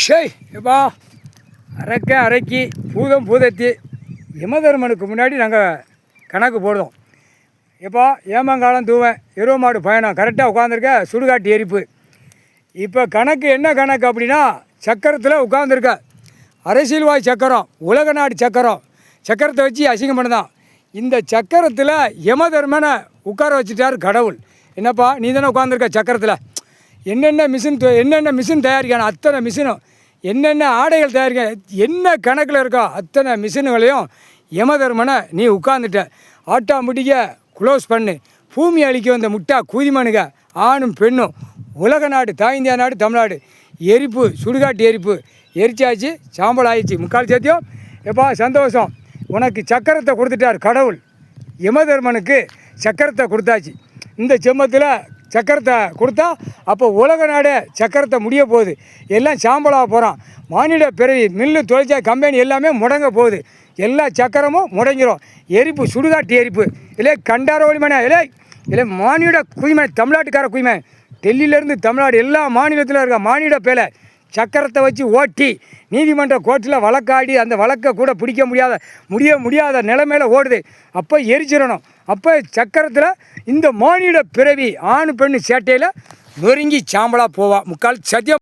ஷேய் எப்பா அரைக்கி பூதம் பூதத்தி யமதர்மனுக்கு முன்னாடி நாங்கள் கணக்கு போடுவோம். எப்பா ஏமங்காலம் தூவேன் எருவ மாடு பயணம் கரெக்டாக உட்காந்துருக்க சுடுகாட்டு எரிப்பு. இப்போ கணக்கு என்ன கணக்கு அப்படின்னா சக்கரத்தில் உட்காந்துருக்க அரசியல்வாய் சக்கரம், உலக நாடு சக்கரம், சக்கரத்தை வச்சு அசிங்கம் பண்ணதான். இந்த சக்கரத்தில் யமதர்மனை உட்கார வச்சுட்டார் கடவுள். என்னப்பா நீ தானே உட்காந்துருக்க சக்கரத்தில், என்னென்ன மிஷின் தயாரிக்கணும் அத்தனை மிஷினும், என்னென்ன ஆடைகள் தயாரிக்க என்ன கணக்கில் இருக்கோ அத்தனை மிஷினுகளையும் யமதர்மனை நீ உட்காந்துட்ட. ஆட்டாம்புட்டிக்க க்ளோஸ் பண்ணு. பூமி அழிக்க வந்த முட்டா கூதிமனுங்க ஆணும் பெண்ணும், உலக நாடு தாய்ந்தியா நாடு தமிழ்நாடு எரிப்பு, சுடுகாட்டு எரிப்பு எரிச்சாச்சு, சாம்பல் ஆயிடுச்சு முக்கால் சேர்த்தியும். எப்பா சந்தோஷம், உனக்கு சக்கரத்தை கொடுத்துட்டார் கடவுள். யமதர்மனுக்கு சக்கரத்தை கொடுத்தாச்சு. இந்த செம்மத்தில் சக்கரத்தை கொடுத்தா அப்போ உலக நாடே சக்கரத்தை முடிய போகுது, எல்லாம் சாம்பலாக போகிறான். மானிட பிறவி மில்லு தொழிற்சா கம்பெனி எல்லாமே முடங்க போகுது, எல்லா சக்கரமும் முடங்கிடும். எரிப்பு சுடுகாட்டு எரிப்பு. இல்லை கண்டார ஒளிமனை, இல்லை மானிட குய்மை, தமிழ்நாட்டுக்கார குய்மை, டெல்லியிலேருந்து தமிழ்நாடு எல்லா மாநிலத்திலும் இருக்க மானிட பேலை சக்கரத்தை வச்சு ஓட்டி நீதிமன்ற கோர்ட்டில் வழக்காடி அந்த வழக்கை கூட பிடிக்க முடியாத நிலைமையில் ஓடுது. அப்போ எரிச்சிடணும். அப்போ சக்கரத்தில் இந்த மானிட பிறவி ஆணு பெண்ணு சேட்டையில் நொறுங்கி சாம்பலாக போவா முக்கால் சத்தியம்.